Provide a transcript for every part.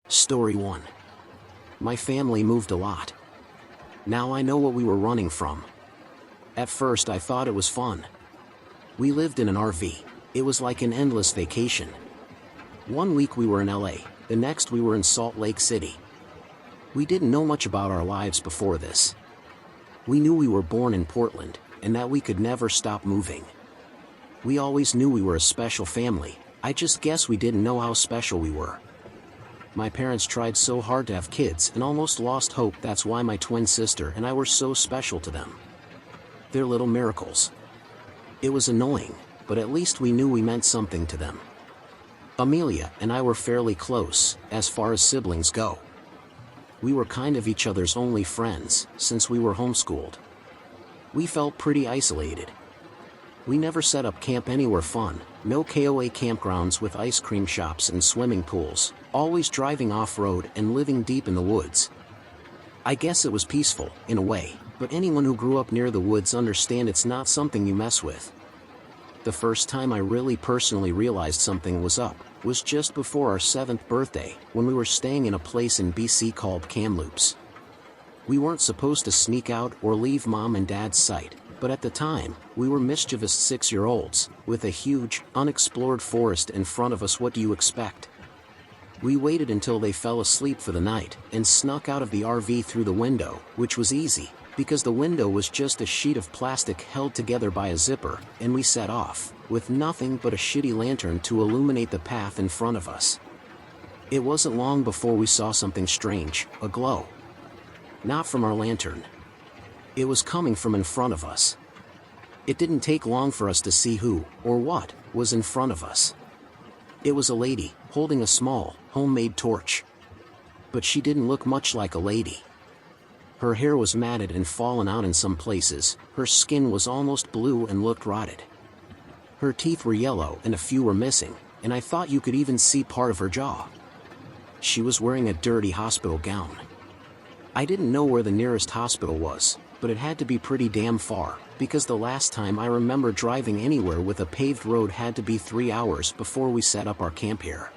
Story 1. My family moved a lot. Now I know what we were running from. At first I thought it was fun. We lived in an RV. It was like an endless vacation. One week we were in LA, the next we were in Salt Lake City. We didn't know much about our lives before this. We knew we were born in Portland, and that we could never stop moving. We always knew we were a special family. I just guess we didn't know how special we were. My parents tried so hard to have kids and almost lost hope. That's why my twin sister and I were so special to them. They're little miracles. It was annoying, but at least we knew we meant something to them. Amelia and I were fairly close, as far as siblings go. We were kind of each other's only friends, since we were homeschooled. We felt pretty isolated. We never set up camp anywhere fun, no KOA campgrounds with ice cream shops and swimming pools, always driving off-road and living deep in the woods. I guess it was peaceful, in a way, but anyone who grew up near the woods understand it's not something you mess with. The first time I really personally realized something was up was just before our 7th birthday, when we were staying in a place in BC called Kamloops. We weren't supposed to sneak out or leave Mom and Dad's sight, but at the time, we were mischievous 6-year-olds, with a huge, unexplored forest in front of us. What do you expect? We waited until they fell asleep for the night, and snuck out of the RV through the window, which was easy, because the window was just a sheet of plastic held together by a zipper, and we set off, with nothing but a shitty lantern to illuminate the path in front of us. It wasn't long before we saw something strange, a glow. Not from our lantern. It was coming from in front of us. It didn't take long for us to see who, or what, was in front of us. It was a lady, holding a small, homemade torch. But she didn't look much like a lady. Her hair was matted and fallen out in some places, her skin was almost blue and looked rotted. Her teeth were yellow and a few were missing, and I thought you could even see part of her jaw. She was wearing a dirty hospital gown. I didn't know where the nearest hospital was, but it had to be pretty damn far, because the last time I remember driving anywhere with a paved road had to be 3 hours before we set up our camp here.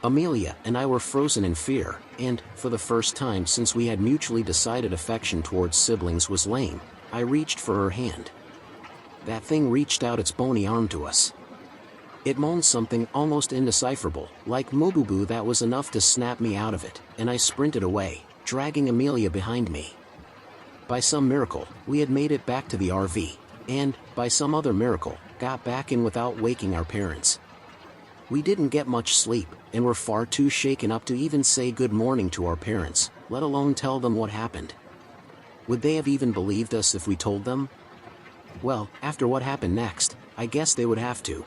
Amelia and I were frozen in fear, and, for the first time since we had mutually decided affection towards siblings was lame, I reached for her hand. That thing reached out its bony arm to us. It moaned something almost indecipherable, like "Mobubu." That was enough to snap me out of it, and I sprinted away, dragging Amelia behind me. By some miracle, we had made it back to the RV, and, by some other miracle, got back in without waking our parents. We didn't get much sleep, and were far too shaken up to even say good morning to our parents, let alone tell them what happened. Would they have even believed us if we told them? Well, after what happened next, I guess they would have to.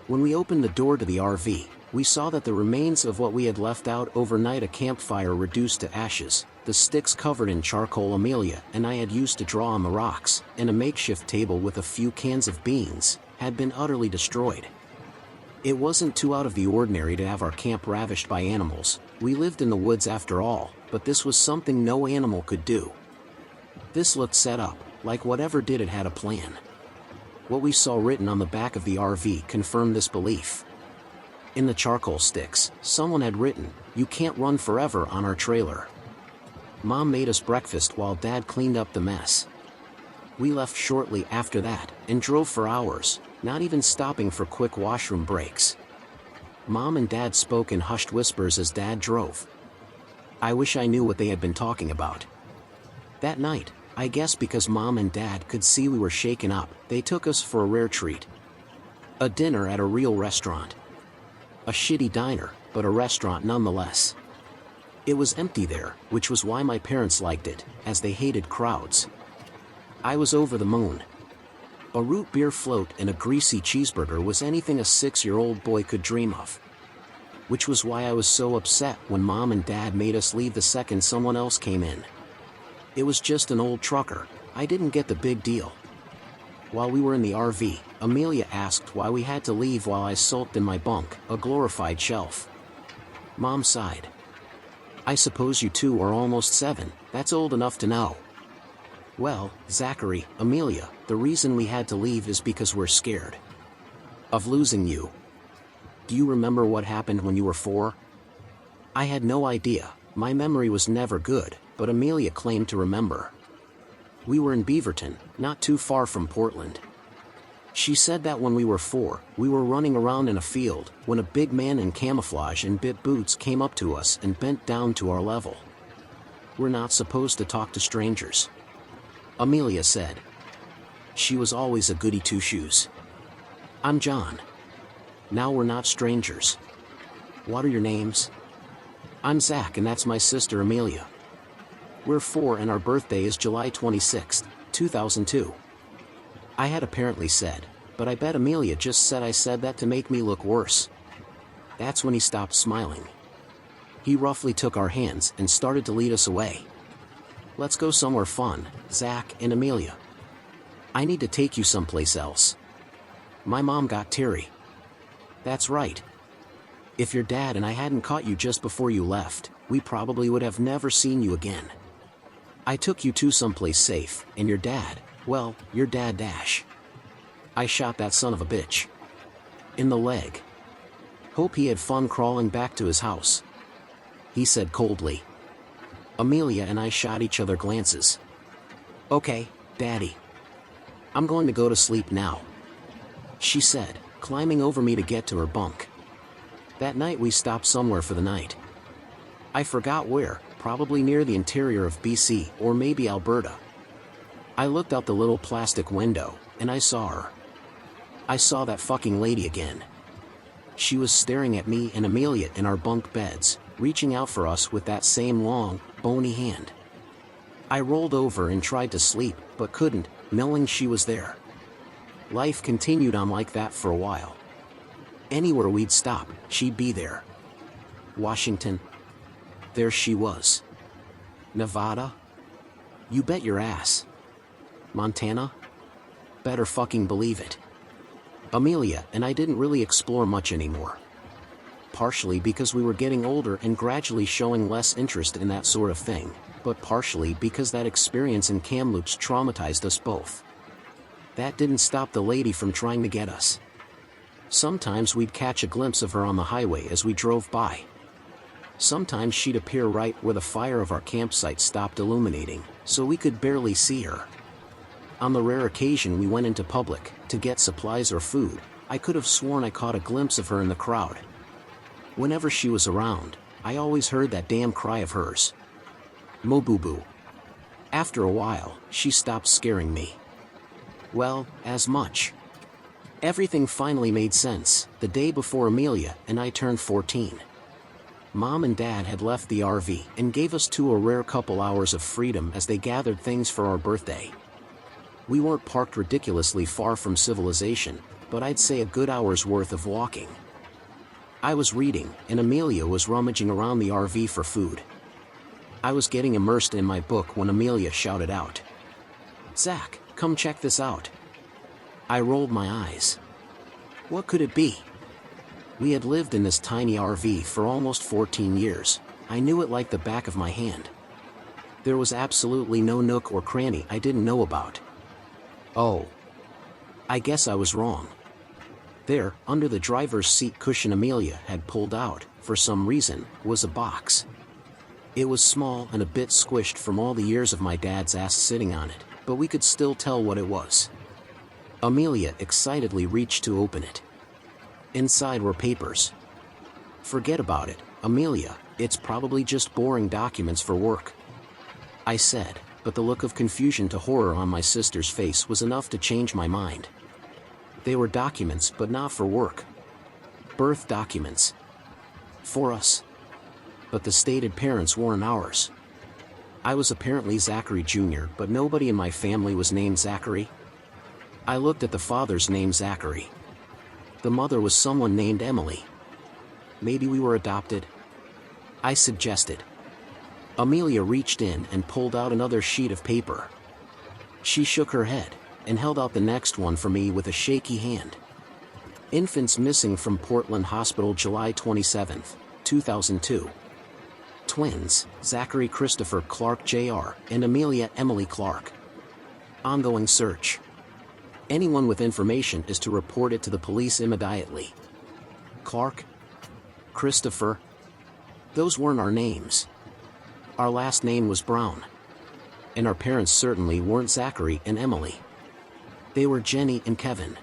When we opened the door to the RV, we saw that the remains of what we had left out overnight, a campfire reduced to ashes, the sticks covered in charcoal Amelia and I had used to draw on the rocks, and a makeshift table with a few cans of beans, had been utterly destroyed. It wasn't too out of the ordinary to have our camp ravished by animals. We lived in the woods after all, but this was something no animal could do. This looked set up, like whatever did it had a plan. What we saw written on the back of the RV confirmed this belief. In the charcoal sticks, someone had written, "You can't run forever," on our trailer. Mom made us breakfast while Dad cleaned up the mess. We left shortly after that, and drove for hours, not even stopping for quick washroom breaks. Mom and Dad spoke in hushed whispers as Dad drove. I wish I knew what they had been talking about. That night, I guess because Mom and Dad could see we were shaken up, they took us for a rare treat. A dinner at a real restaurant. A shitty diner, but a restaurant nonetheless. It was empty there, which was why my parents liked it, as they hated crowds. I was over the moon. A root beer float and a greasy cheeseburger was anything a 6-year-old boy could dream of. Which was why I was so upset when Mom and Dad made us leave the second someone else came in. It was just an old trucker. I didn't get the big deal. While we were in the RV, Amelia asked why we had to leave while I sulked in my bunk, a glorified shelf. Mom sighed. I suppose you two are almost 7, that's old enough to know. Well, Zachary, Amelia, the reason we had to leave is because we're scared of losing you. Do you remember what happened when you were 4? I had no idea. My memory was never good, but Amelia claimed to remember. We were in Beaverton, not too far from Portland. She said that when we were 4, we were running around in a field, when a big man in camouflage and bit boots came up to us and bent down to our level. We're not supposed to talk to strangers, Amelia said. She was always a goody two-shoes. I'm John. Now we're not strangers. What are your names? I'm Zach and that's my sister Amelia. We're 4 and our birthday is July 26, 2002. I had apparently said, but I bet Amelia just said I said that to make me look worse. That's when he stopped smiling. He roughly took our hands and started to lead us away. Let's go somewhere fun, Zach and Amelia. I need to take you someplace else. My mom got teary. That's right. If your dad and I hadn't caught you just before you left, we probably would have never seen you again. I took you to someplace safe, and your dad, well, your dad dash. I shot that son of a bitch. In the leg. Hope he had fun crawling back to his house, he said coldly. Amelia and I shot each other glances. Okay, Daddy. I'm going to go to sleep now, she said, climbing over me to get to her bunk. That night we stopped somewhere for the night. I forgot where, probably near the interior of BC or maybe Alberta. I looked out the little plastic window, and I saw her. I saw that fucking lady again. She was staring at me and Amelia in our bunk beds, reaching out for us with that same long, bony hand. I rolled over and tried to sleep, but couldn't, knowing she was there. Life continued on like that for a while. Anywhere we'd stop, she'd be there. Washington. There she was. Nevada? You bet your ass. Montana? Better fucking believe it. Amelia and I didn't really explore much anymore. Partially because we were getting older and gradually showing less interest in that sort of thing, but partially because that experience in Kamloops traumatized us both. That didn't stop the lady from trying to get us. Sometimes we'd catch a glimpse of her on the highway as we drove by. Sometimes she'd appear right where the fire of our campsite stopped illuminating, so we could barely see her. On the rare occasion we went into public to get supplies or food, I could have sworn I caught a glimpse of her in the crowd. Whenever she was around, I always heard that damn cry of hers. Mo-boo-boo. After a while, she stopped scaring me. Well, as much. Everything finally made sense, the day before Amelia and I turned 14. Mom and Dad had left the RV and gave us a rare couple hours of freedom as they gathered things for our birthday. We weren't parked ridiculously far from civilization, but I'd say a good hour's worth of walking. I was reading, and Amelia was rummaging around the RV for food. I was getting immersed in my book when Amelia shouted out, "Zach, come check this out." I rolled my eyes. What could it be? We had lived in this tiny RV for almost 14 years. I knew it like the back of my hand. There was absolutely no nook or cranny I didn't know about. Oh. I guess I was wrong. There, under the driver's seat cushion Amelia had pulled out, for some reason, was a box. It was small and a bit squished from all the years of my dad's ass sitting on it, but we could still tell what it was. Amelia excitedly reached to open it. Inside were papers. Forget about it, Amelia, it's probably just boring documents for work, I said, but the look of confusion to horror on my sister's face was enough to change my mind. They were documents, but not for work. Birth documents. For us. But the stated parents weren't ours. I was apparently Zachary Jr., but nobody in my family was named Zachary. I looked at the father's name Zachary. The mother was someone named Emily. Maybe we were adopted? I suggested. Amelia reached in and pulled out another sheet of paper. She shook her head and held out the next one for me with a shaky hand. Infants missing from Portland Hospital July 27, 2002. Twins, Zachary Christopher Clark Jr. and Amelia Emily Clark. Ongoing search. Anyone with information is to report it to the police immediately. Clark? Christopher? Those weren't our names. Our last name was Brown. And our parents certainly weren't Zachary and Emily. They were Jenny and Kevin.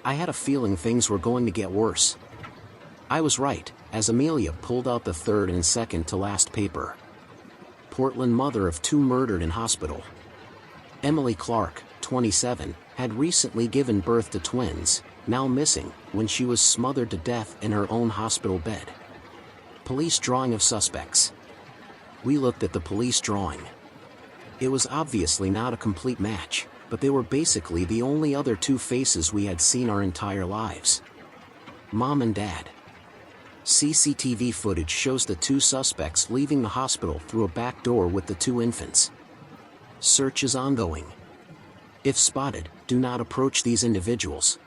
I had a feeling things were going to get worse. I was right, as Amelia pulled out the third and second to last paper. Portland mother of 2 murdered in hospital. Emily Clark, 27, had recently given birth to twins, now missing, when she was smothered to death in her own hospital bed. Police drawing of suspects. We looked at the police drawing. It was obviously not a complete match, but they were basically the only other 2 faces we had seen our entire lives. Mom and Dad. CCTV footage shows the 2 suspects leaving the hospital through a back door with the 2 infants. Search is ongoing. If spotted, do not approach these individuals.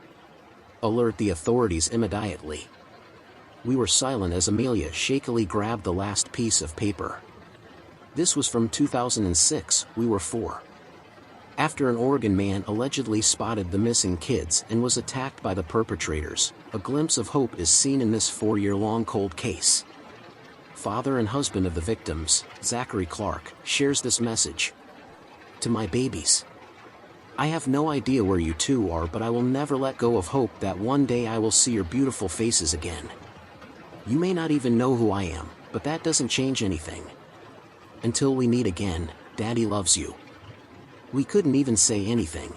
Alert the authorities immediately. We were silent as Amelia shakily grabbed the last piece of paper. This was from 2006, we were 4. After an Oregon man allegedly spotted the missing kids and was attacked by the perpetrators, a glimpse of hope is seen in this 4-year-long cold case. Father and husband of the victims, Zachary Clark, shares this message. To my babies. I have no idea where you 2 are, but I will never let go of hope that one day I will see your beautiful faces again. You may not even know who I am, but that doesn't change anything. Until we meet again, Daddy loves you. We couldn't even say anything.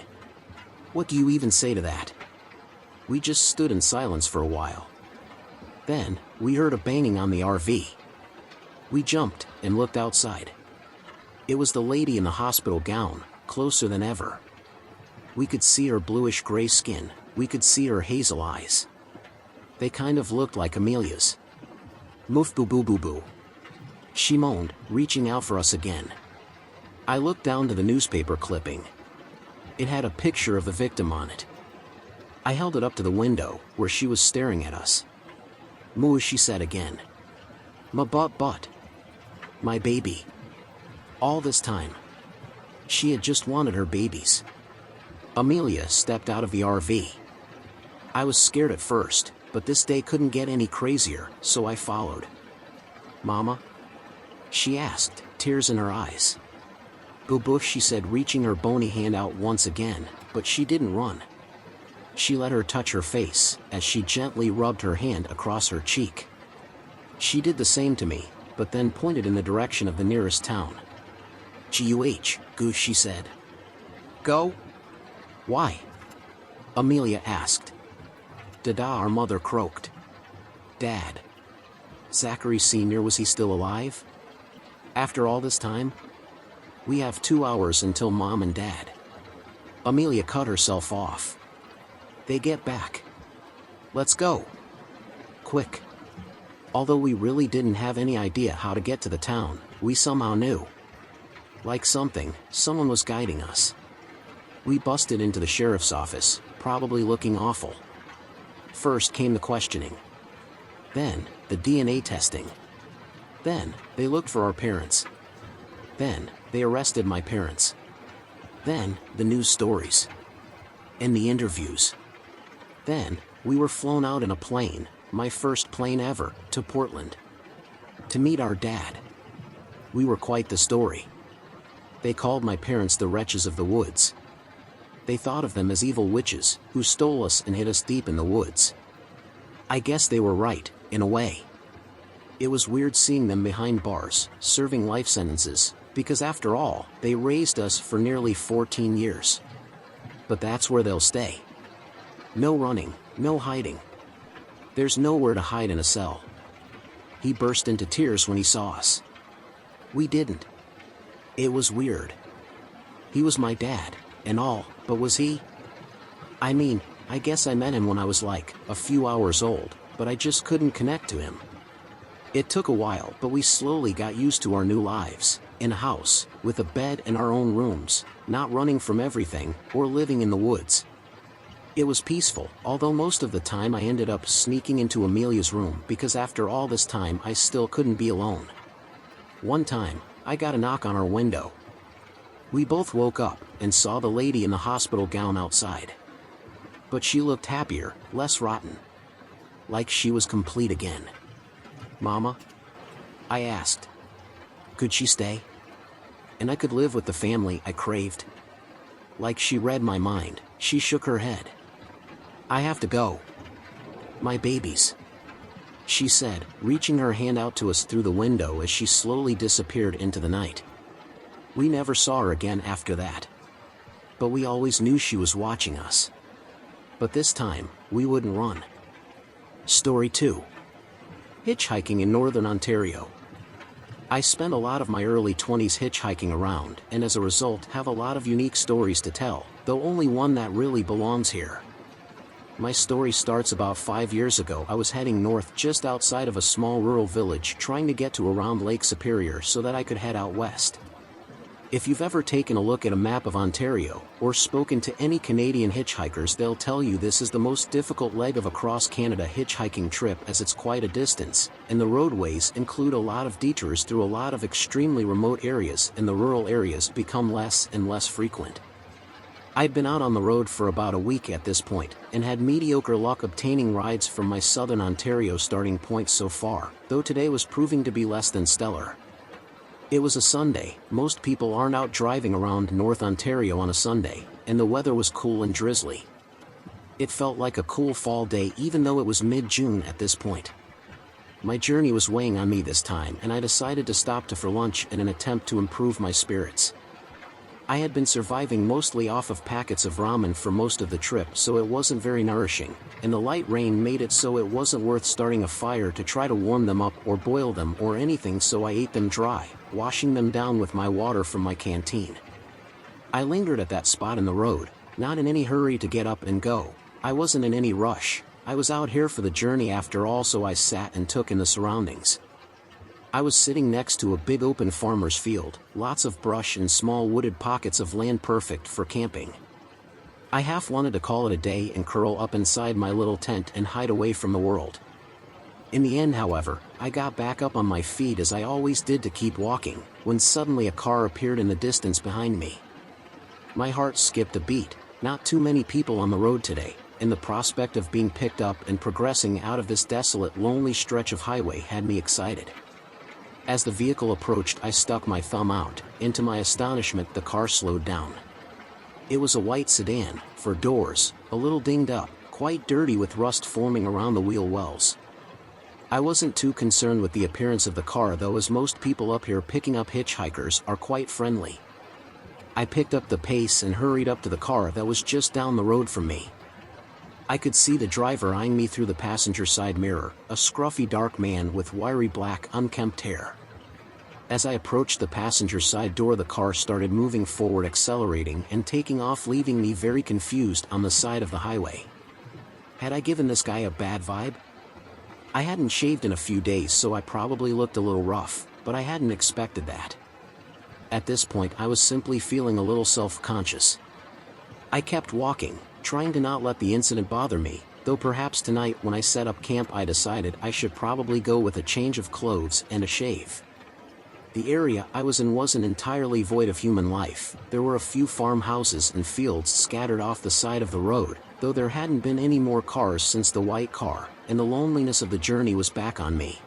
What do you even say to that? We just stood in silence for a while. Then, we heard a banging on the RV. We jumped and looked outside. It was the lady in the hospital gown, closer than ever. We could see her bluish-gray skin, we could see her hazel eyes. They kind of looked like Amelia's. Moof boo boo boo boo. She moaned, reaching out for us again. I looked down to the newspaper clipping. It had a picture of the victim on it. I held it up to the window, where she was staring at us. Moo, she said again. My butt. My baby. All this time. She had just wanted her babies. Amelia stepped out of the RV. I was scared at first, but this day couldn't get any crazier, so I followed. Mama? She asked, tears in her eyes. Boo boo, she said, reaching her bony hand out once again, but she didn't run. She let her touch her face, as she gently rubbed her hand across her cheek. She did the same to me, but then pointed in the direction of the nearest town. G-U-H, goose, she said. Go? Why? Amelia asked. Dada, our mother croaked. Dad. Zachary Sr., was he still alive? After all this time? We have 2 hours until Mom and Dad. Amelia cut herself off. They get back. Let's go. Quick. Although we really didn't have any idea how to get to the town, we somehow knew. Like someone was guiding us. We busted into the sheriff's office, probably looking awful. First came the questioning. Then, the DNA testing. Then, they looked for our parents. Then, they arrested my parents. Then, the news stories. And the interviews. Then, we were flown out in a plane, my first plane ever, to Portland. To meet our dad. We were quite the story. They called my parents the wretches of the woods. They thought of them as evil witches, who stole us and hid us deep in the woods. I guess they were right, in a way. It was weird seeing them behind bars, serving life sentences, because after all, they raised us for nearly 14 years. But that's where they'll stay. No running, no hiding. There's nowhere to hide in a cell. He burst into tears when he saw us. We didn't. It was weird. He was my dad, and all, but was he? I mean, I guess I met him when I was like, a few hours old, but I just couldn't connect to him. It took a while, but we slowly got used to our new lives, in a house, with a bed and our own rooms, not running from everything, or living in the woods. It was peaceful, although most of the time I ended up sneaking into Amelia's room because after all this time I still couldn't be alone. One time, I got a knock on our window. We both woke up and saw the lady in the hospital gown outside. But she looked happier, less rotten. Like she was complete again. Mama? I asked. Could she stay? And I could live with the family I craved? Like she read my mind, she shook her head. I have to go. My babies, she said, reaching her hand out to us through the window as she slowly disappeared into the night. We never saw her again after that. But we always knew she was watching us. But this time, we wouldn't run. Story 2. Hitchhiking in Northern Ontario. I spent a lot of my early 20s hitchhiking around, and as a result have a lot of unique stories to tell, though only one that really belongs here. My story starts about 5 years ago. I was heading north just outside of a small rural village trying to get to around Lake Superior so that I could head out west. If you've ever taken a look at a map of Ontario, or spoken to any Canadian hitchhikers, they'll tell you this is the most difficult leg of a cross-Canada hitchhiking trip, as it's quite a distance, and the roadways include a lot of detours through a lot of extremely remote areas, and the rural areas become less and less frequent. I'd been out on the road for about a week at this point, and had mediocre luck obtaining rides from my Southern Ontario starting point so far, though today was proving to be less than stellar. It was a Sunday. Most people aren't out driving around North Ontario on a Sunday, and the weather was cool and drizzly. It felt like a cool fall day even though it was mid-June at this point. My journey was weighing on me this time, and I decided to stop for lunch in an attempt to improve my spirits. I had been surviving mostly off of packets of ramen for most of the trip, so it wasn't very nourishing, and the light rain made it so it wasn't worth starting a fire to try to warm them up or boil them or anything, so I ate them dry, washing them down with my water from my canteen. I lingered at that spot in the road, not in any hurry to get up and go. I wasn't in any rush. I was out here for the journey after all, so I sat and took in the surroundings. I was sitting next to a big open farmer's field, lots of brush and small wooded pockets of land perfect for camping. I half wanted to call it a day and curl up inside my little tent and hide away from the world. In the end, however, I got back up on my feet as I always did to keep walking, when suddenly a car appeared in the distance behind me. My heart skipped a beat. Not too many people on the road today, and the prospect of being picked up and progressing out of this desolate, lonely stretch of highway had me excited. As the vehicle approached, I stuck my thumb out, and to my astonishment the car slowed down. It was a white sedan, 4 doors, a little dinged up, quite dirty with rust forming around the wheel wells. I wasn't too concerned with the appearance of the car though, as most people up here picking up hitchhikers are quite friendly. I picked up the pace and hurried up to the car that was just down the road from me. I could see the driver eyeing me through the passenger side mirror, a scruffy dark man with wiry black unkempt hair. As I approached the passenger side door, the car started moving forward, accelerating and taking off, leaving me very confused on the side of the highway. Had I given this guy a bad vibe? I hadn't shaved in a few days, so I probably looked a little rough, but I hadn't expected that. At this point I was simply feeling a little self-conscious. I kept walking, trying to not let the incident bother me, though perhaps tonight when I set up camp I decided I should probably go with a change of clothes and a shave. The area I was in wasn't entirely void of human life. There were a few farmhouses and fields scattered off the side of the road, though there hadn't been any more cars since the white car, and the loneliness of the journey was back on me.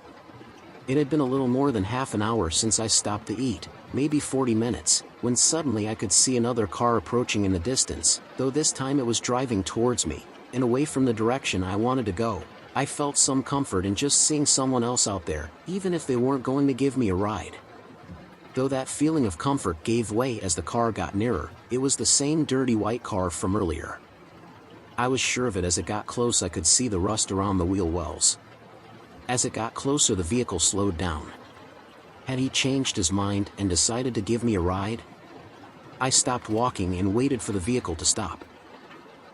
It had been a little more than half an hour since I stopped to eat, maybe 40 minutes, when suddenly I could see another car approaching in the distance, though this time it was driving towards me, and away from the direction I wanted to go. I felt some comfort in just seeing someone else out there, even if they weren't going to give me a ride. Though that feeling of comfort gave way as the car got nearer. It was the same dirty white car from earlier. I was sure of it. As it got close I could see the rust around the wheel wells. As it got closer the vehicle slowed down. Had he changed his mind and decided to give me a ride? I stopped walking and waited for the vehicle to stop.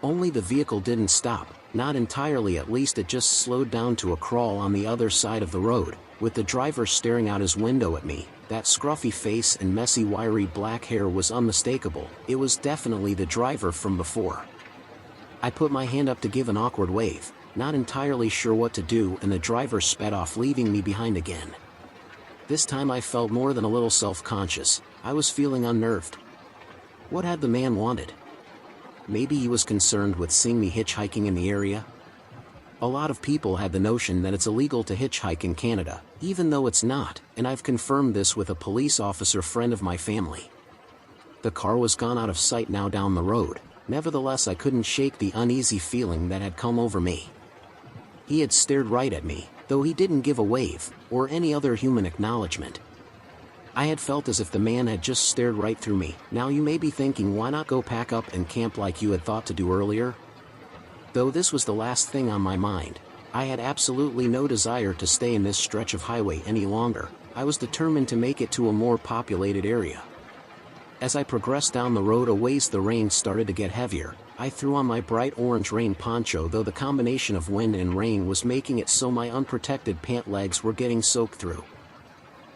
Only the vehicle didn't stop, not entirely at least. It just slowed down to a crawl on the other side of the road, with the driver staring out his window at me. That scruffy face and messy wiry black hair was unmistakable. It was definitely the driver from before. I put my hand up to give an awkward wave, not entirely sure what to do, and the driver sped off, leaving me behind again. This time I felt more than a little self-conscious. I was feeling unnerved. What had the man wanted? Maybe he was concerned with seeing me hitchhiking in the area? A lot of people had the notion that it's illegal to hitchhike in Canada, even though it's not, and I've confirmed this with a police officer friend of my family. The car was gone out of sight now down the road, nevertheless I couldn't shake the uneasy feeling that had come over me. He had stared right at me, though he didn't give a wave, or any other human acknowledgement. I had felt as if the man had just stared right through me. Now you may be thinking, why not go pack up and camp like you had thought to do earlier? Though this was the last thing on my mind, I had absolutely no desire to stay in this stretch of highway any longer. I was determined to make it to a more populated area. As I progressed down the road a ways, the rain started to get heavier. I threw on my bright orange rain poncho, though the combination of wind and rain was making it so my unprotected pant legs were getting soaked through.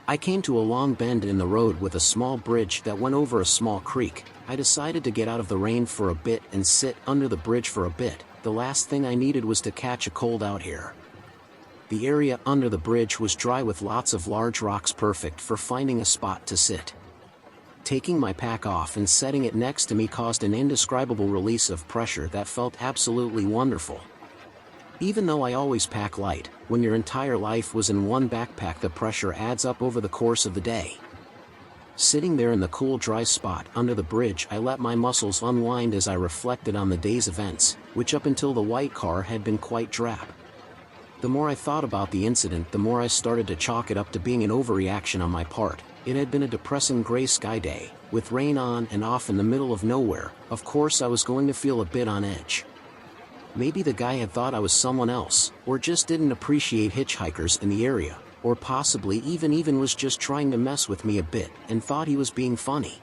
I came to a long bend in the road with a small bridge that went over a small creek. I decided to get out of the rain for a bit and sit under the bridge for a bit. The last thing I needed was to catch a cold out here. The area under the bridge was dry with lots of large rocks, perfect for finding a spot to sit. Taking my pack off and setting it next to me caused an indescribable release of pressure that felt absolutely wonderful. Even though I always pack light, when your entire life was in one backpack, the pressure adds up over the course of the day. Sitting there in the cool, dry spot under the bridge, I let my muscles unwind as I reflected on the day's events, which up until the white car had been quite drab. The more I thought about the incident, the more I started to chalk it up to being an overreaction on my part. It had been a depressing gray sky day, with rain on and off in the middle of nowhere. Of course I was going to feel a bit on edge. Maybe the guy had thought I was someone else, or just didn't appreciate hitchhikers in the area, or possibly even was just trying to mess with me a bit and thought he was being funny.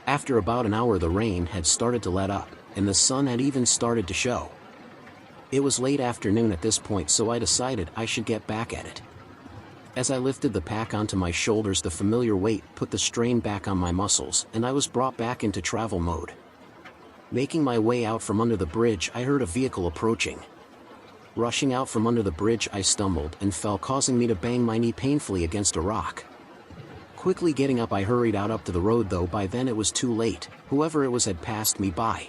After about an hour the rain had started to let up, and the sun had even started to show. It was late afternoon at this point, so I decided I should get back at it. As I lifted the pack onto my shoulders, the familiar weight put the strain back on my muscles, and I was brought back into travel mode. Making my way out from under the bridge, I heard a vehicle approaching. Rushing out from under the bridge, I stumbled and fell, causing me to bang my knee painfully against a rock. Quickly getting up, I hurried out up to the road, though by then it was too late. Whoever it was had passed me by.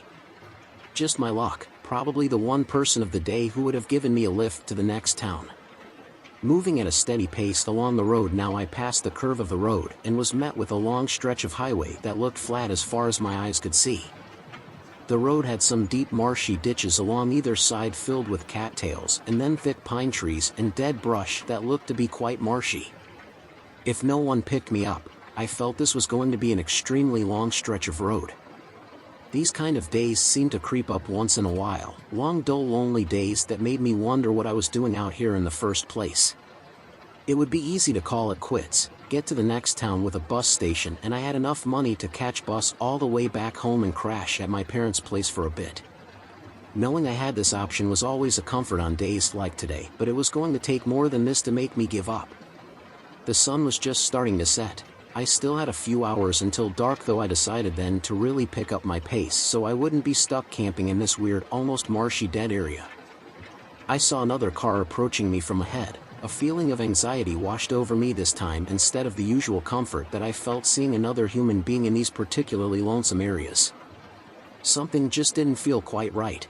Just my luck, probably the one person of the day who would have given me a lift to the next town. Moving at a steady pace along the road now, I passed the curve of the road and was met with a long stretch of highway that looked flat as far as my eyes could see. The road had some deep marshy ditches along either side filled with cattails, and then thick pine trees and dead brush that looked to be quite marshy. If no one picked me up, I felt this was going to be an extremely long stretch of road. These kind of days seemed to creep up once in a while, long, dull, lonely days that made me wonder what I was doing out here in the first place. It would be easy to call it quits, get to the next town with a bus station, and I had enough money to catch bus all the way back home and crash at my parents' place for a bit. Knowing I had this option was always a comfort on days like today, but it was going to take more than this to make me give up. The sun was just starting to set. I still had a few hours until dark, though I decided then to really pick up my pace so I wouldn't be stuck camping in this weird, almost marshy, dead area. I saw another car approaching me from ahead. A feeling of anxiety washed over me this time, instead of the usual comfort that I felt seeing another human being in these particularly lonesome areas. Something just didn't feel quite right.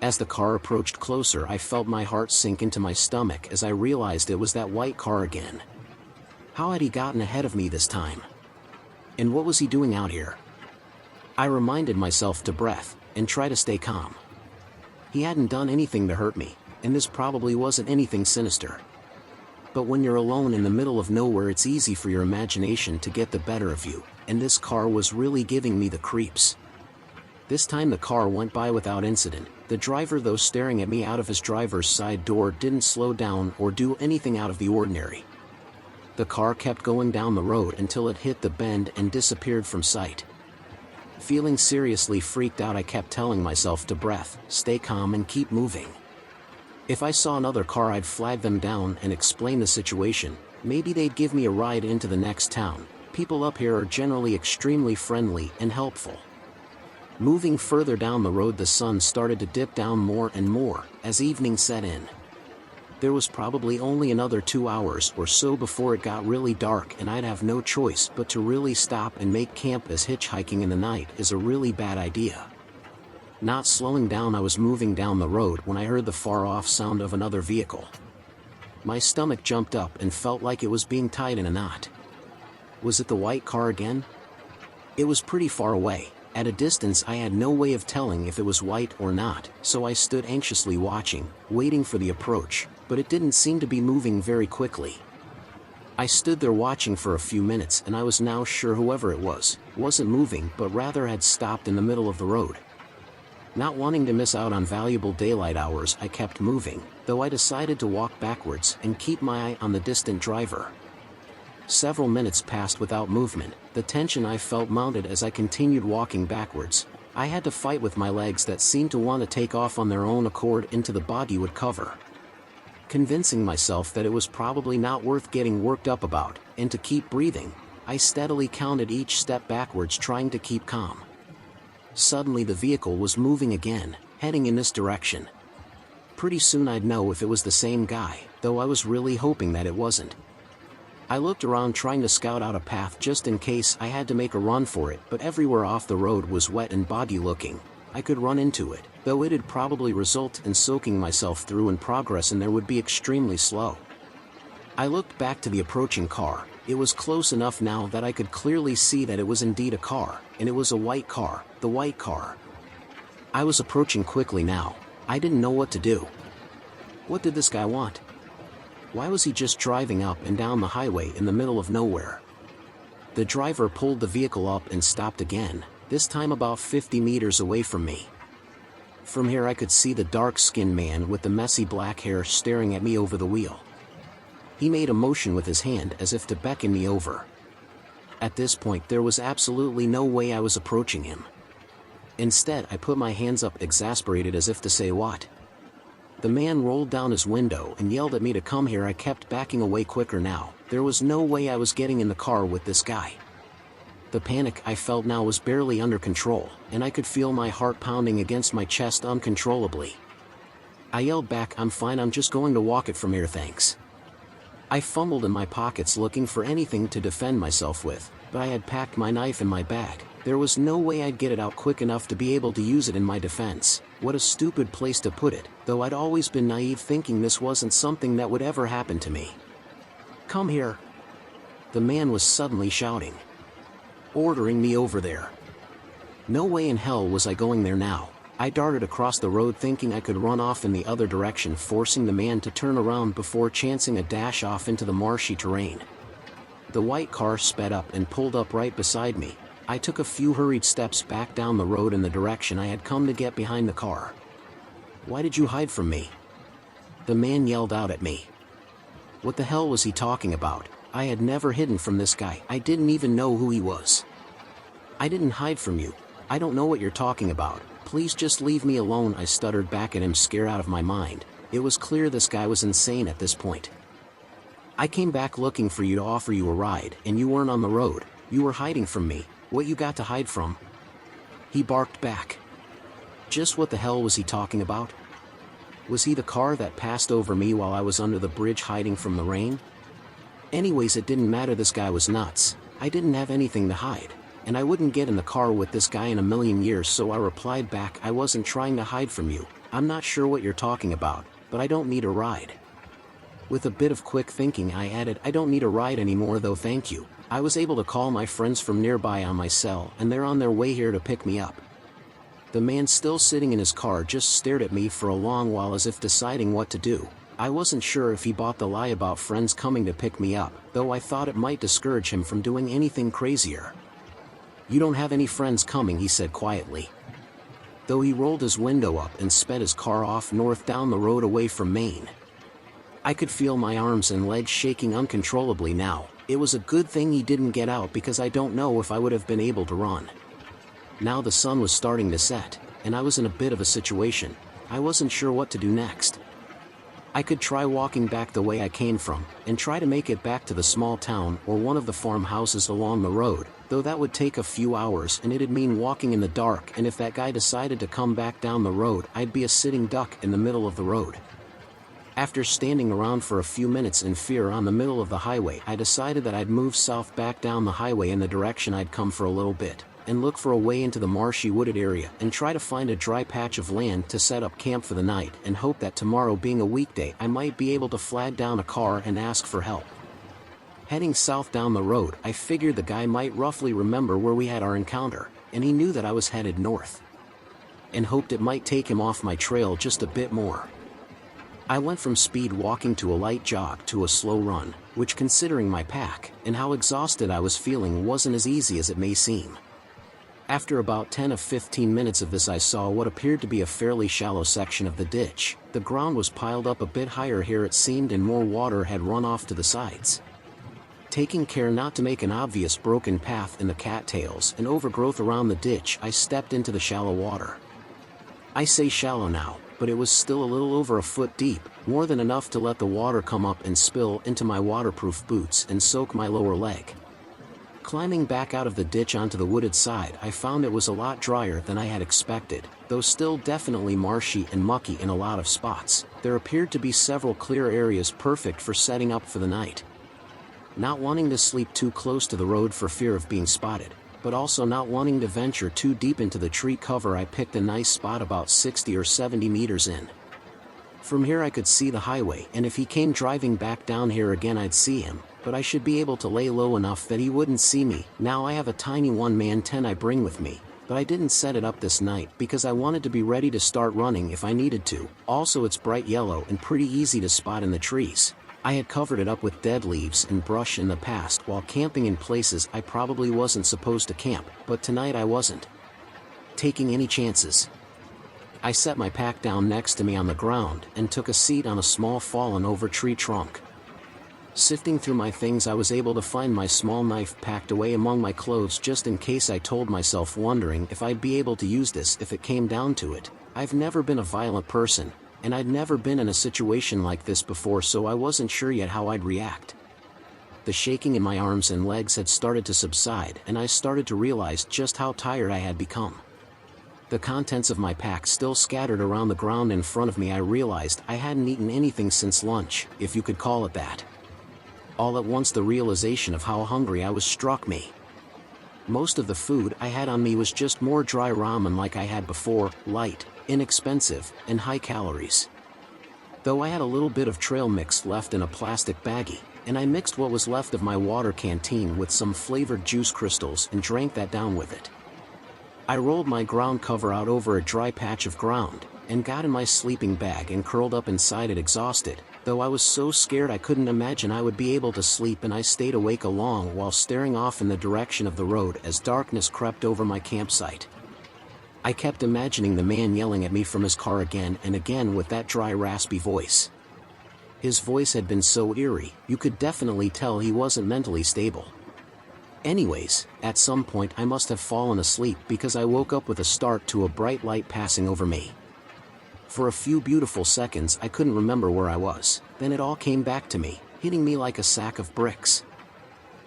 As the car approached closer, I felt my heart sink into my stomach as I realized it was that white car again. How had he gotten ahead of me this time? And what was he doing out here? I reminded myself to breath and try to stay calm. He hadn't done anything to hurt me, and this probably wasn't anything sinister. But when you're alone in the middle of nowhere, it's easy for your imagination to get the better of you, and this car was really giving me the creeps. This time the car went by without incident. The driver, though staring at me out of his driver's side door, didn't slow down or do anything out of the ordinary. The car kept going down the road until it hit the bend and disappeared from sight. Feeling seriously freaked out, I kept telling myself to breath, stay calm, and keep moving. If I saw another car, I'd flag them down and explain the situation. Maybe they'd give me a ride into the next town. People up here are generally extremely friendly and helpful. Moving further down the road, the sun started to dip down more and more as evening set in. There was probably only another 2 hours or so before it got really dark, and I'd have no choice but to really stop and make camp, as hitchhiking in the night is a really bad idea. Not slowing down, I was moving down the road when I heard the far-off sound of another vehicle. My stomach jumped up and felt like it was being tied in a knot. Was it the white car again? It was pretty far away. At a distance I had no way of telling if it was white or not, so I stood anxiously watching, waiting for the approach, but it didn't seem to be moving very quickly. I stood there watching for a few minutes, and I was now sure whoever it wasn't moving but rather had stopped in the middle of the road. Not wanting to miss out on valuable daylight hours, I kept moving, though I decided to walk backwards and keep my eye on the distant driver. Several minutes passed without movement. The tension I felt mounted as I continued walking backwards. I had to fight with my legs that seemed to want to take off on their own accord into the bodywood cover. Convincing myself that it was probably not worth getting worked up about, and to keep breathing, I steadily counted each step backwards, trying to keep calm. Suddenly the vehicle was moving again, heading in this direction. Pretty soon I'd know if it was the same guy, though I was really hoping that it wasn't. I looked around trying to scout out a path just in case I had to make a run for it, but everywhere off the road was wet and boggy looking. I could run into it, though it'd probably result in soaking myself through in progress and there would be extremely slow. I looked back to the approaching car. It was close enough now that I could clearly see that it was indeed a car, and it was a white car, the white car. I was approaching quickly now. I didn't know what to do. What did this guy want? Why was he just driving up and down the highway in the middle of nowhere? The driver pulled the vehicle up and stopped again, this time about 50 meters away from me. From here I could see the dark-skinned man with the messy black hair staring at me over the wheel. He made a motion with his hand as if to beckon me over. At this point there was absolutely no way I was approaching him. Instead I put my hands up, exasperated, as if to say, "What?" The man rolled down his window and yelled at me to come here. I kept backing away quicker now. There was no way I was getting in the car with this guy. The panic I felt now was barely under control, and I could feel my heart pounding against my chest uncontrollably. I yelled back, "I'm fine, I'm just going to walk it from here, thanks." I fumbled in my pockets looking for anything to defend myself with, but I had packed my knife in my bag. There was no way I'd get it out quick enough to be able to use it in my defense. What a stupid place to put it, though I'd always been naive, thinking this wasn't something that would ever happen to me. "Come here!" The man was suddenly shouting, ordering me over there. No way in hell was I going there now. I darted across the road thinking I could run off in the other direction, forcing the man to turn around before chancing a dash off into the marshy terrain. The white car sped up and pulled up right beside me. I took a few hurried steps back down the road in the direction I had come to get behind the car. "Why did you hide from me?" the man yelled out at me. What the hell was he talking about? I had never hidden from this guy. I didn't even know who he was. "I didn't hide from you. I don't know what you're talking about. Please just leave me alone," I stuttered back at him, scared out of my mind. It was clear this guy was insane at this point. "I came back looking for you to offer you a ride, and you weren't on the road. You were hiding from me. What you got to hide from?" he barked back. Just what the hell was he talking about? Was he the car that passed over me while I was under the bridge hiding from the rain? Anyways, it didn't matter, this guy was nuts. I didn't have anything to hide, and I wouldn't get in the car with this guy in a million years, so I replied back, "I wasn't trying to hide from you. I'm not sure what you're talking about, but I don't need a ride." With a bit of quick thinking I added, "I don't need a ride anymore though, thank you. I was able to call my friends from nearby on my cell, and they're on their way here to pick me up." The man, still sitting in his car, just stared at me for a long while as if deciding what to do. I wasn't sure if he bought the lie about friends coming to pick me up, though I thought it might discourage him from doing anything crazier. "You don't have any friends coming," he said quietly. Though he rolled his window up and sped his car off north down the road away from Maine. I could feel my arms and legs shaking uncontrollably now. It was a good thing he didn't get out, because I don't know if I would have been able to run. Now the sun was starting to set, and I was in a bit of a situation. I wasn't sure what to do next. I could try walking back the way I came from, and try to make it back to the small town or one of the farmhouses along the road, though that would take a few hours and it'd mean walking in the dark, and if that guy decided to come back down the road, I'd be a sitting duck in the middle of the road. After standing around for a few minutes in fear on the middle of the highway, I decided that I'd move south back down the highway in the direction I'd come for a little bit. and look for a way into the marshy wooded area and try to find a dry patch of land to set up camp for the night and hope that tomorrow being a weekday I might be able to flag down a car and ask for help. Heading south down the road, I figured the guy might roughly remember where we had our encounter, and he knew that I was headed north, and hoped it might take him off my trail just a bit more. I went from speed walking to a light jog to a slow run, which, considering my pack and how exhausted I was feeling, wasn't as easy as it may seem. After about 10 to 15 minutes of this, I saw what appeared to be a fairly shallow section of the ditch. The ground was piled up a bit higher here, it seemed, and more water had run off to the sides. Taking care not to make an obvious broken path in the cattails and overgrowth around the ditch, I stepped into the shallow water. I say shallow now, but it was still a little over a foot deep, more than enough to let the water come up and spill into my waterproof boots and soak my lower leg. Climbing back out of the ditch onto the wooded side, I found it was a lot drier than I had expected, though still definitely marshy and mucky in a lot of spots. There appeared to be several clear areas perfect for setting up for the night. Not wanting to sleep too close to the road for fear of being spotted, but also not wanting to venture too deep into the tree cover, I picked a nice spot about 60 or 70 meters in. From here I could see the highway, and if he came driving back down here again I'd see him, but I should be able to lay low enough that he wouldn't see me. Now I have a tiny one-man tent I bring with me, but I didn't set it up this night because I wanted to be ready to start running if I needed to. Also, it's bright yellow and pretty easy to spot in the trees. I had covered it up with dead leaves and brush in the past while camping in places I probably wasn't supposed to camp, but tonight I wasn't taking any chances. I set my pack down next to me on the ground and took a seat on a small fallen over tree trunk. Sifting through my things, I was able to find my small knife packed away among my clothes just in case, I told myself, wondering if I'd be able to use this if it came down to it. I've never been a violent person, and I'd never been in a situation like this before, so I wasn't sure yet how I'd react. The shaking in my arms and legs had started to subside, and I started to realize just how tired I had become. The contents of my pack still scattered around the ground in front of me, I realized I hadn't eaten anything since lunch, if you could call it that. All at once the realization of how hungry I was struck me. Most of the food I had on me was just more dry ramen like I had before, light, inexpensive, and high calories. Though I had a little bit of trail mix left in a plastic baggie, and I mixed what was left of my water canteen with some flavored juice crystals and drank that down with it. I rolled my ground cover out over a dry patch of ground, and got in my sleeping bag and curled up inside it, exhausted, though I was so scared I couldn't imagine I would be able to sleep, and I stayed awake a long while staring off in the direction of the road as darkness crept over my campsite. I kept imagining the man yelling at me from his car again and again with that dry, raspy voice. His voice had been so eerie, you could definitely tell he wasn't mentally stable. Anyways, at some point I must have fallen asleep because I woke up with a start to a bright light passing over me. For a few beautiful seconds I couldn't remember where I was, then it all came back to me, hitting me like a sack of bricks.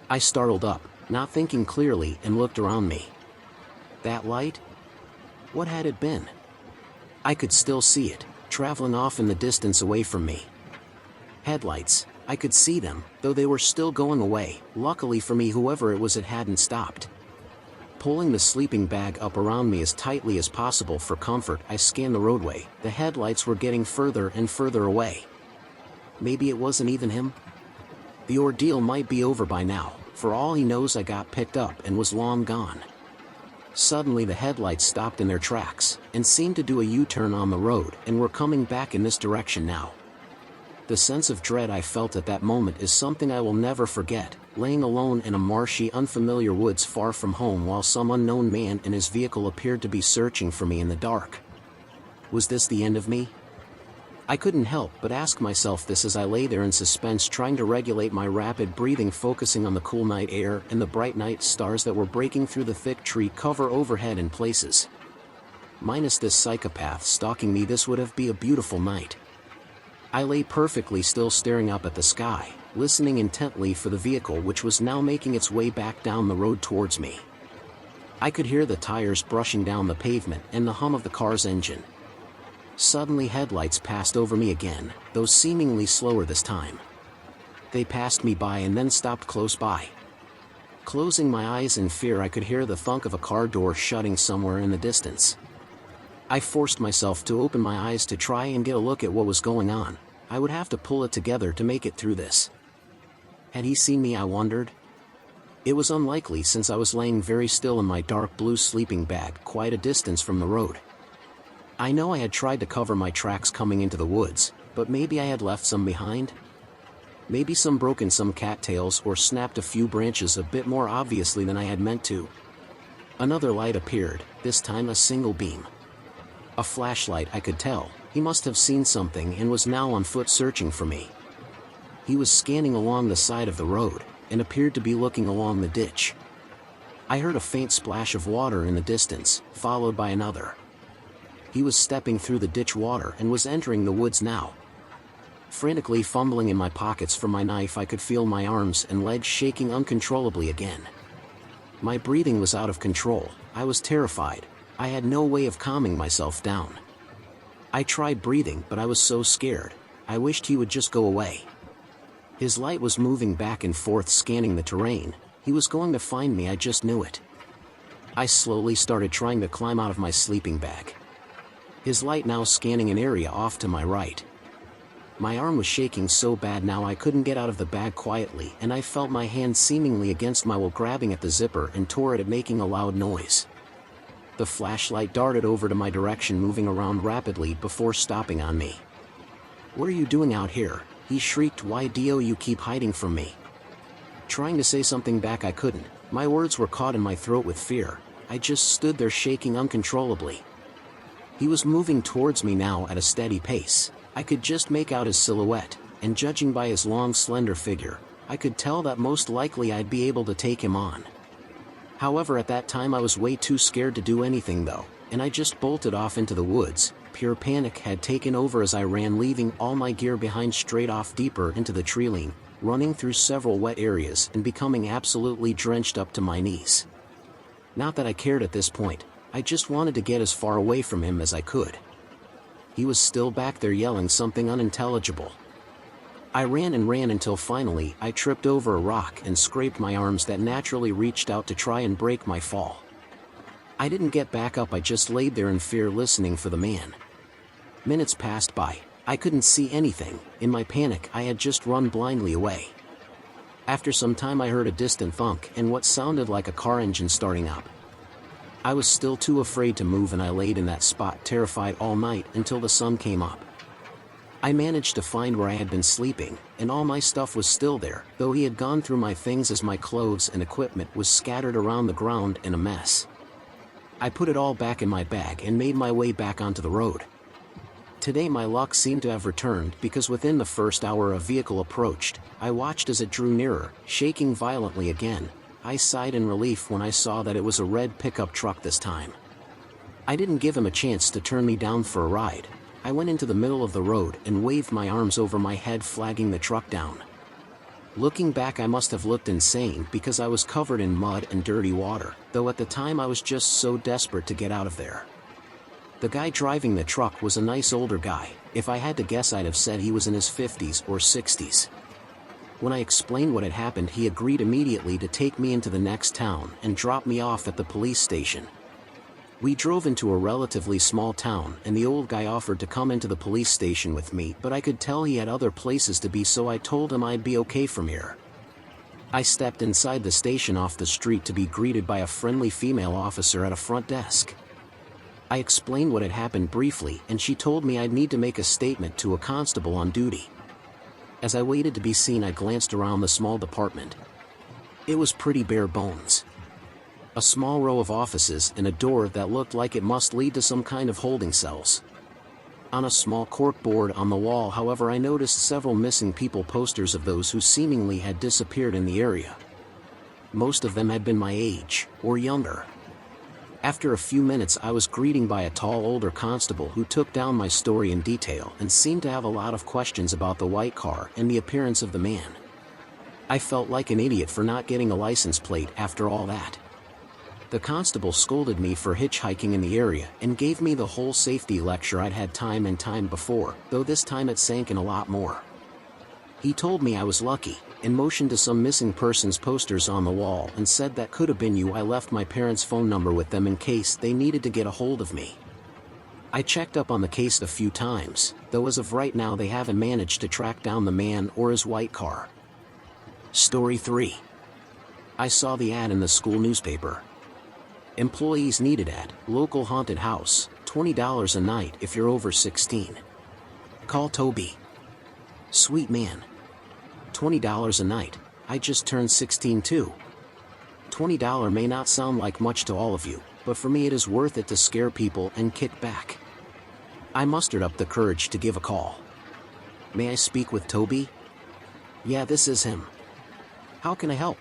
I startled up, not thinking clearly, and looked around me. That light? What had it been? I could still see it, traveling off in the distance away from me. Headlights, I could see them, though they were still going away. Luckily for me, whoever it was, it hadn't stopped. Pulling the sleeping bag up around me as tightly as possible for comfort, I scanned the roadway. The headlights were getting further and further away. Maybe it wasn't even him? The ordeal might be over by now. For all he knows, I got picked up and was long gone. Suddenly the headlights stopped in their tracks, and seemed to do a U-turn on the road, and were coming back in this direction now. The sense of dread I felt at that moment is something I will never forget, laying alone in a marshy, unfamiliar woods far from home while some unknown man in his vehicle appeared to be searching for me in the dark. Was this the end of me? I couldn't help but ask myself this as I lay there in suspense, trying to regulate my rapid breathing, focusing on the cool night air and the bright night stars that were breaking through the thick tree cover overhead in places. Minus this psychopath stalking me, this would have been a beautiful night. I lay perfectly still, staring up at the sky, listening intently for the vehicle which was now making its way back down the road towards me. I could hear the tires brushing down the pavement and the hum of the car's engine. Suddenly headlights passed over me again, though seemingly slower this time. They passed me by and then stopped close by. Closing my eyes in fear, I could hear the thunk of a car door shutting somewhere in the distance. I forced myself to open my eyes to try and get a look at what was going on. I would have to pull it together to make it through this. Had he seen me, I wondered? It was unlikely, since I was laying very still in my dark blue sleeping bag quite a distance from the road. I know I had tried to cover my tracks coming into the woods, but maybe I had left some behind? Maybe some broken some cattails or snapped a few branches a bit more obviously than I had meant to. Another light appeared, this time a single beam. A flashlight, I could tell. He must have seen something and was now on foot searching for me. He was scanning along the side of the road, and appeared to be looking along the ditch. I heard a faint splash of water in the distance, followed by another. He was stepping through the ditch water and was entering the woods now. Frantically fumbling in my pockets for my knife, I could feel my arms and legs shaking uncontrollably again. My breathing was out of control. I was terrified. I had no way of calming myself down. I tried breathing, but I was so scared. I wished he would just go away. His light was moving back and forth, scanning the terrain. He was going to find me, I just knew it. I slowly started trying to climb out of my sleeping bag. His light now scanning an area off to my right. My arm was shaking so bad now I couldn't get out of the bag quietly, and I felt my hand seemingly against my will, grabbing at the zipper and tore at it, making a loud noise. The flashlight darted over to my direction, moving around rapidly before stopping on me. "What are you doing out here?" he shrieked. "Why do you keep hiding from me?" Trying to say something back, I couldn't. My words were caught in my throat with fear. I just stood there shaking uncontrollably. He was moving towards me now at a steady pace. I could just make out his silhouette, and judging by his long, slender figure, I could tell that most likely I'd be able to take him on. However, at that time I was way too scared to do anything though, and I just bolted off into the woods. Pure panic had taken over as I ran, leaving all my gear behind, straight off deeper into the treeline, running through several wet areas and becoming absolutely drenched up to my knees. Not that I cared at this point. I just wanted to get as far away from him as I could. He was still back there yelling something unintelligible. I ran and ran until finally I tripped over a rock and scraped my arms that naturally reached out to try and break my fall. I didn't get back up, I just laid there in fear, listening for the man. Minutes passed by. I couldn't see anything. In my panic, I had just run blindly away. After some time I heard a distant thunk and what sounded like a car engine starting up. I was still too afraid to move, and I laid in that spot terrified all night until the sun came up. I managed to find where I had been sleeping, and all my stuff was still there, though he had gone through my things as my clothes and equipment was scattered around the ground in a mess. I put it all back in my bag and made my way back onto the road. Today my luck seemed to have returned, because within the first hour a vehicle approached. I watched as it drew nearer, shaking violently again. I sighed in relief when I saw that it was a red pickup truck this time. I didn't give him a chance to turn me down for a ride. I went into the middle of the road and waved my arms over my head, flagging the truck down. Looking back, I must have looked insane because I was covered in mud and dirty water, though at the time I was just so desperate to get out of there. The guy driving the truck was a nice older guy. If I had to guess, I'd have said he was in his 50s or 60s. When I explained what had happened, he agreed immediately to take me into the next town and drop me off at the police station. We drove into a relatively small town, and the old guy offered to come into the police station with me, but I could tell he had other places to be, so I told him I'd be okay from here. I stepped inside the station off the street to be greeted by a friendly female officer at a front desk. I explained what had happened briefly, and she told me I'd need to make a statement to a constable on duty. As I waited to be seen, I glanced around the small department. It was pretty bare bones. A small row of offices and a door that looked like it must lead to some kind of holding cells. On a small cork board on the wall, however, I noticed several missing people posters of those who seemingly had disappeared in the area. Most of them had been my age, or younger. After a few minutes, I was greeted by a tall older constable who took down my story in detail and seemed to have a lot of questions about the white car and the appearance of the man. I felt like an idiot for not getting a license plate after all that. The constable scolded me for hitchhiking in the area and gave me the whole safety lecture I'd had time and time before, though this time it sank in a lot more. He told me I was lucky, and motioned to some missing persons posters on the wall and said that could have been you. I left my parents' phone number with them in case they needed to get a hold of me. I checked up on the case a few times, though as of right now they haven't managed to track down the man or his white car. Story 3. I saw the ad in the school newspaper. Employees needed at local haunted house, $20 a night if you're over 16. Call Toby. Sweet man. $20 a night. I just turned 16 too. $20 may not sound like much to all of you, but for me it is worth it to scare people and kick back. I mustered up the courage to give a call. May I speak with Toby? Yeah, this is him. How can I help?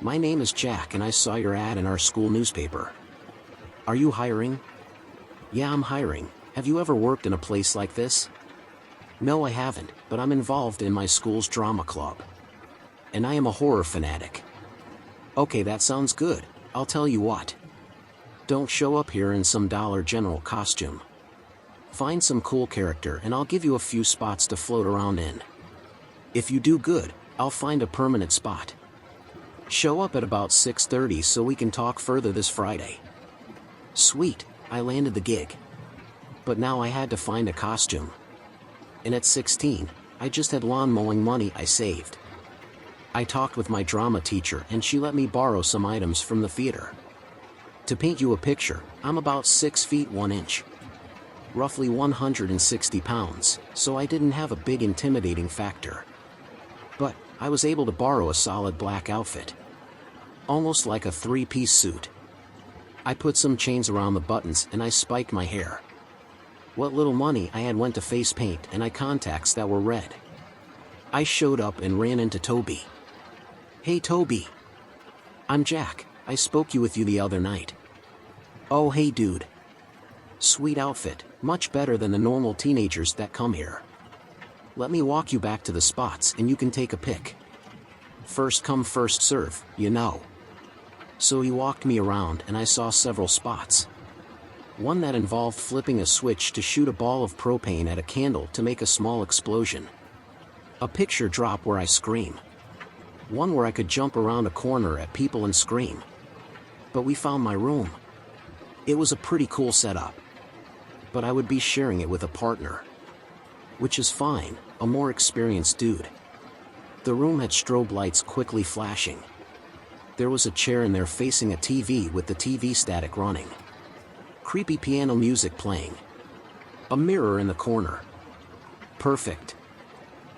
My name is Jack and I saw your ad in our school newspaper. Are you hiring? Yeah, I'm hiring. Have you ever worked in a place like this? No, I haven't, but I'm involved in my school's drama club. And I am a horror fanatic. Okay, that sounds good. I'll tell you what. Don't show up here in some Dollar General costume. Find some cool character and I'll give you a few spots to float around in. If you do good, I'll find a permanent spot. Show up at about 6:30 so we can talk further this Friday. Sweet, I landed the gig. But now I had to find a costume. And at 16, I just had lawn mowing money I saved. I talked with my drama teacher and she let me borrow some items from the theater. To paint you a picture, I'm about 6 feet 1 inch. Roughly 160 pounds, so I didn't have a big intimidating factor. But I was able to borrow a solid black outfit. Almost like a 3-piece suit. I put some chains around the buttons and I spiked my hair. What little money I had went to face paint and eye contacts that were red. I showed up and ran into Toby. Hey Toby. I'm Jack, I spoke with you the other night. Oh hey dude. Sweet outfit, much better than the normal teenagers that come here. Let me walk you back to the spots and you can take a pic. First come first serve, you know. So he walked me around and I saw several spots. One that involved flipping a switch to shoot a ball of propane at a candle to make a small explosion. A picture drop where I scream. One where I could jump around a corner at people and scream. But we found my room. It was a pretty cool setup. But I would be sharing it with a partner. Which is fine, a more experienced dude. The room had strobe lights quickly flashing. There was a chair in there facing a TV with the TV static running. Creepy piano music playing. A mirror in the corner. Perfect.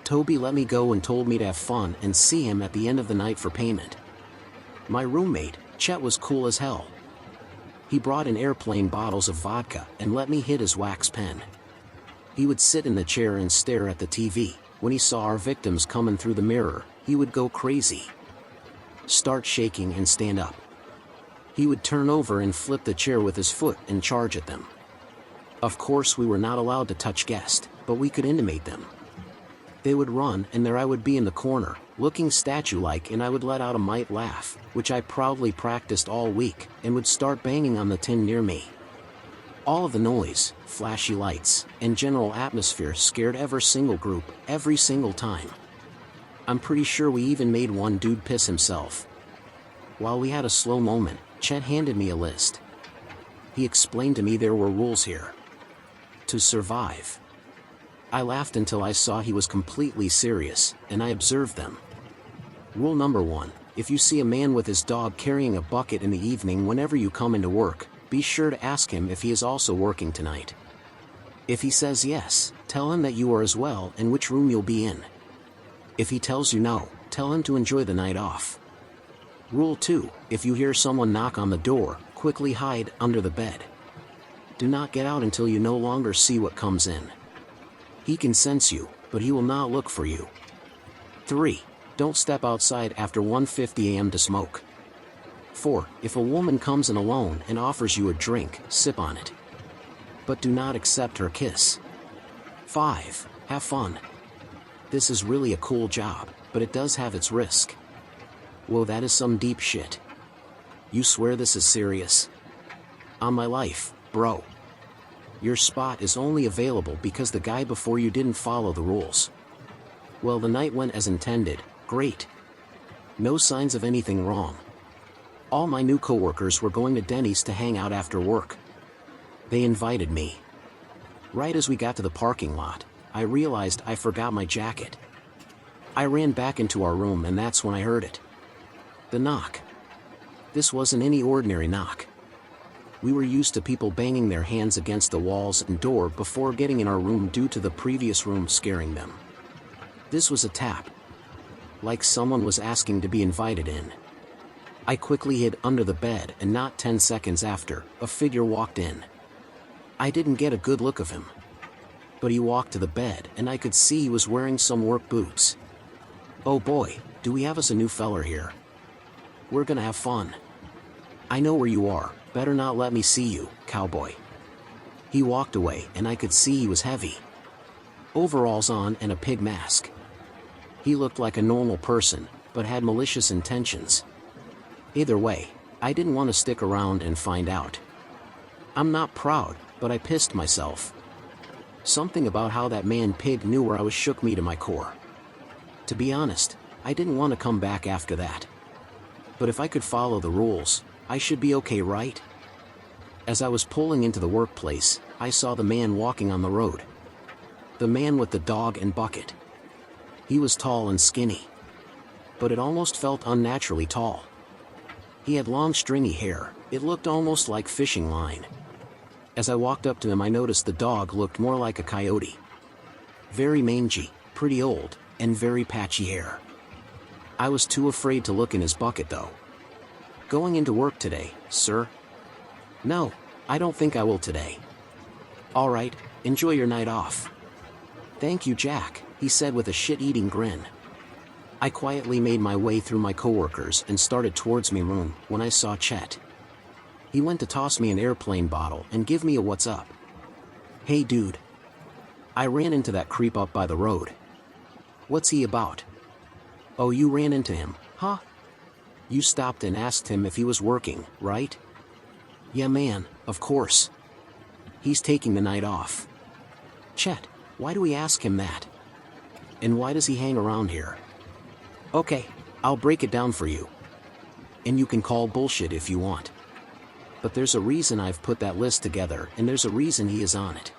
Toby let me go and told me to have fun and see him at the end of the night for payment. My roommate, Chet, was cool as hell. He brought in airplane bottles of vodka and let me hit his wax pen. He would sit in the chair and stare at the TV. When he saw our victims coming through the mirror, he would go crazy. Start shaking and stand up. He would turn over and flip the chair with his foot and charge at them. Of course we were not allowed to touch guests, but we could intimidate them. They would run and there I would be in the corner, looking statue-like, and I would let out a might laugh, which I proudly practiced all week, and would start banging on the tin near me. All of the noise, flashy lights, and general atmosphere scared every single group, every single time. I'm pretty sure we even made one dude piss himself. While we had a slow moment, Chet handed me a list. He explained to me there were rules here. To survive. I laughed until I saw he was completely serious, and I observed them. Rule number 1, if you see a man with his dog carrying a bucket in the evening whenever you come into work, be sure to ask him if he is also working tonight. If he says yes, tell him that you are as well and which room you'll be in. If he tells you no, tell him to enjoy the night off. Rule 2, if you hear someone knock on the door, quickly hide under the bed. Do not get out until you no longer see what comes in. He can sense you, but he will not look for you. 3. Don't step outside after 1:50 a.m. to smoke. 4. If a woman comes in alone and offers you a drink, sip on it. But do not accept her kiss. 5. Have fun. This is really a cool job, but it does have its risk. Whoa, that is some deep shit. You swear this is serious? On my life, bro. Your spot is only available because the guy before you didn't follow the rules. Well, the night went as intended. Great. No signs of anything wrong. All my new coworkers were going to Denny's to hang out after work. They invited me. Right as we got to the parking lot, I realized I forgot my jacket. I ran back into our room, and that's when I heard it. The knock. This wasn't any ordinary knock. We were used to people banging their hands against the walls and door before getting in our room due to the previous room scaring them. This was a tap. Like someone was asking to be invited in. I quickly hid under the bed, and not 10 seconds after, a figure walked in. I didn't get a good look of him. But he walked to the bed, and I could see he was wearing some work boots. Oh boy, do we have us a new feller here. We're gonna have fun. I know where you are, better not let me see you, cowboy. He walked away, and I could see he was heavy. Overalls on and a pig mask. He looked like a normal person, but had malicious intentions. Either way, I didn't want to stick around and find out. I'm not proud, but I pissed myself. Something about how that man pig knew where I was shook me to my core. To be honest, I didn't want to come back after that. But if I could follow the rules, I should be okay, right? As I was pulling into the workplace, I saw the man walking on the road. The man with the dog and bucket. He was tall and skinny. But it almost felt unnaturally tall. He had long stringy hair, it looked almost like fishing line. As I walked up to him, I noticed the dog looked more like a coyote. Very mangy, pretty old, and very patchy hair. I was too afraid to look in his bucket though. Going into work today, sir? No, I don't think I will today. Alright, enjoy your night off. Thank you, Jack, he said with a shit-eating grin. I quietly made my way through my coworkers and started towards my room when I saw Chet. He went to toss me an airplane bottle and give me a what's up. Hey dude. I ran into that creep up by the road. What's he about? Oh, you ran into him, huh? You stopped and asked him if he was working, right? Yeah man, of course. He's taking the night off. Chet, why do we ask him that? And why does he hang around here? Okay, I'll break it down for you. And you can call bullshit if you want. But there's a reason I've put that list together, and there's a reason he is on it.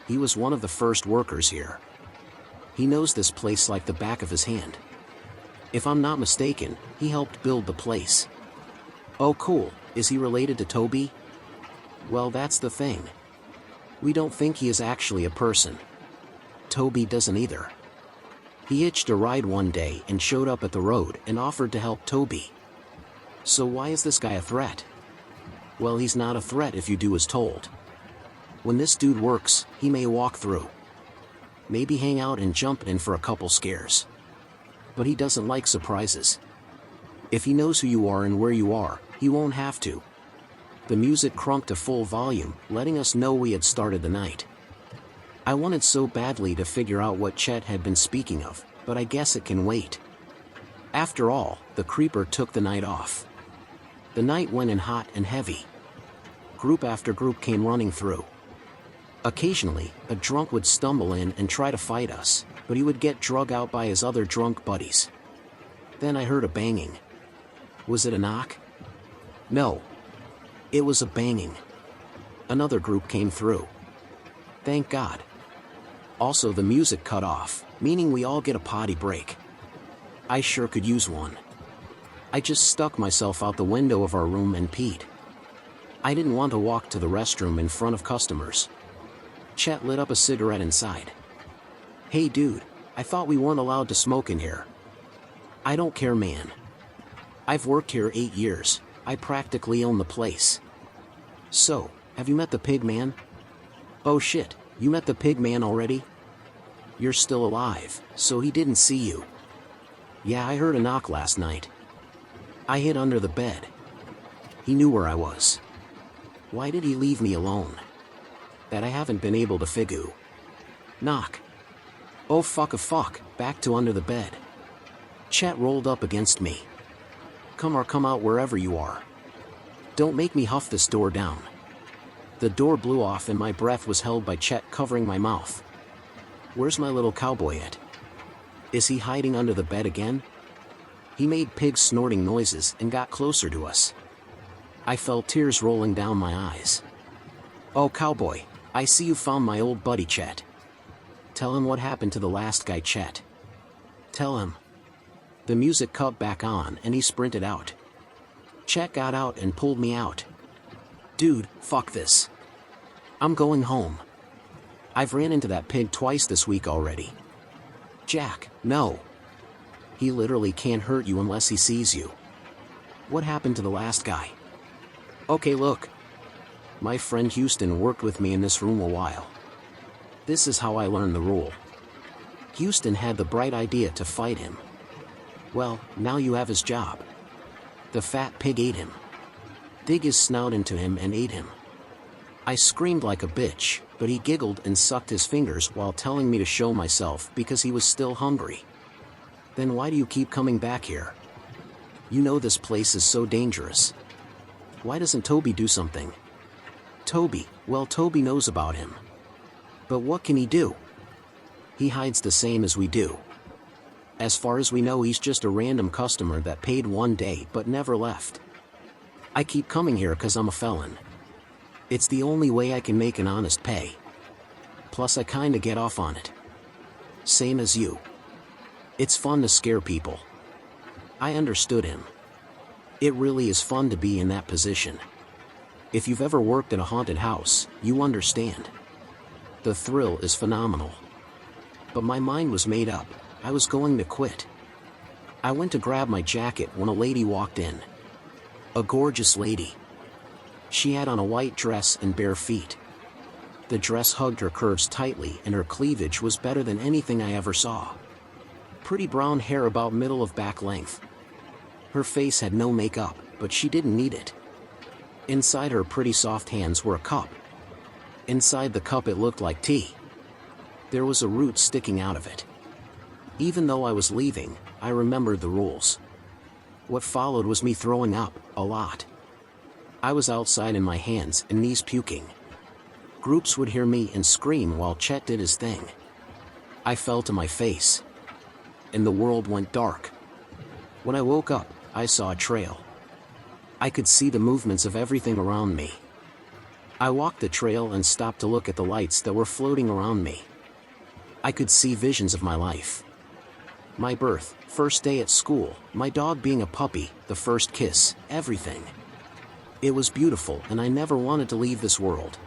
He was one of the first workers here. He knows this place like the back of his hand. If I'm not mistaken, he helped build the place. Oh cool, is he related to Toby? Well, that's the thing. We don't think he is actually a person. Toby doesn't either. He hitched a ride one day and showed up at the road and offered to help Toby. So why is this guy a threat? Well, he's not a threat if you do as told. When this dude works, he may walk through. Maybe hang out and jump in for a couple scares. But he doesn't like surprises. If he knows who you are and where you are, he won't have to. The music crunked to full volume, letting us know we had started the night. I wanted so badly to figure out what Chet had been speaking of, but I guess it can wait. After all, the creeper took the night off. The night went in hot and heavy. Group after group came running through. Occasionally, a drunk would stumble in and try to fight us, but he would get drug out by his other drunk buddies. Then I heard a banging. Was it a knock? No. It was a banging. Another group came through. Thank God. Also, the music cut off, meaning we all get a potty break. I sure could use one. I just stuck myself out the window of our room and peed. I didn't want to walk to the restroom in front of customers. Chet lit up a cigarette inside. Hey dude, I thought we weren't allowed to smoke in here. I don't care, man. I've worked here 8 years. I practically own the place. So, have you met the pig man? Oh shit, you met the pig man already? You're still alive, so he didn't see you. Yeah, I heard a knock last night. I hid under the bed. He knew where I was. Why did he leave me alone? That I haven't been able to figure. Knock. Oh fuck a fuck, back to under the bed. Chet rolled up against me. Come out wherever you are. Don't make me huff this door down. The door blew off and my breath was held by Chet covering my mouth. Where's my little cowboy at? Is he hiding under the bed again? He made pig snorting noises and got closer to us. I felt tears rolling down my eyes. Oh, cowboy, I see you found my old buddy Chet. Tell him what happened to the last guy, Chet. Tell him. The music cut back on and he sprinted out. Chet got out and pulled me out. Dude, fuck this. I'm going home. I've ran into that pig twice this week already. Jack, no. He literally can't hurt you unless he sees you. What happened to the last guy? Okay, look. My friend Houston worked with me in this room a while. This is how I learned the rule. Houston had the bright idea to fight him. Well, now you have his job. The fat pig ate him. Dig his snout into him and ate him. I screamed like a bitch, but he giggled and sucked his fingers while telling me to show myself because he was still hungry. Then why do you keep coming back here? You know this place is so dangerous. Why doesn't Toby do something? Toby, well, Toby knows about him. But what can he do? He hides the same as we do. As far as we know, he's just a random customer that paid one day but never left. I keep coming here because I'm a felon. It's the only way I can make an honest pay. Plus I kinda get off on it. Same as you. It's fun to scare people. I understood him. It really is fun to be in that position. If you've ever worked at a haunted house, you understand. The thrill is phenomenal. But my mind was made up. I was going to quit. I went to grab my jacket when a lady walked in. A gorgeous lady. She had on a white dress and bare feet. The dress hugged her curves tightly and her cleavage was better than anything I ever saw. Pretty brown hair about middle of back length. Her face had no makeup, but she didn't need it. Inside her pretty soft hands were a cup. Inside the cup it looked like tea. There was a root sticking out of it. Even though I was leaving, I remembered the rules. What followed was me throwing up, a lot. I was outside in my hands and knees puking. Groups would hear me and scream while Chet did his thing. I fell to my face. And the world went dark. When I woke up, I saw a trail. I could see the movements of everything around me. I walked the trail and stopped to look at the lights that were floating around me. I could see visions of my life. My birth, first day at school, my dog being a puppy, the first kiss, everything. It was beautiful and I never wanted to leave this world.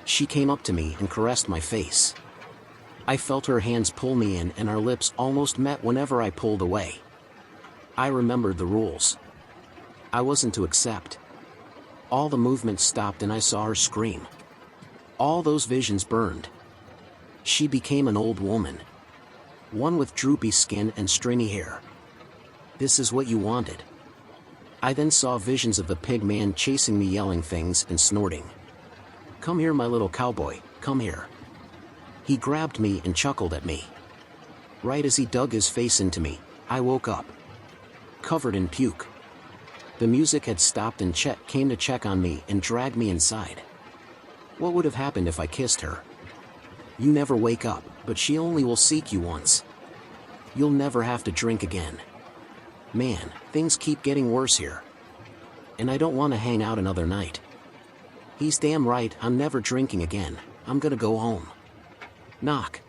She came up to me and caressed my face. I felt her hands pull me in and our lips almost met whenever I pulled away. I remembered the rules. I wasn't to accept. All the movement stopped and I saw her scream. All those visions burned. She became an old woman. One with droopy skin and stringy hair. This is what you wanted. I then saw visions of the pig man chasing me, yelling things and snorting. Come here, my little cowboy, come here. He grabbed me and chuckled at me. Right as he dug his face into me, I woke up. Covered in puke. The music had stopped and Chet came to check on me and dragged me inside. What would have happened if I kissed her? You never wake up, but she only will seek you once. You'll never have to drink again. Man, things keep getting worse here. And I don't want to hang out another night. He's damn right, I'm never drinking again. I'm gonna go home. Knock.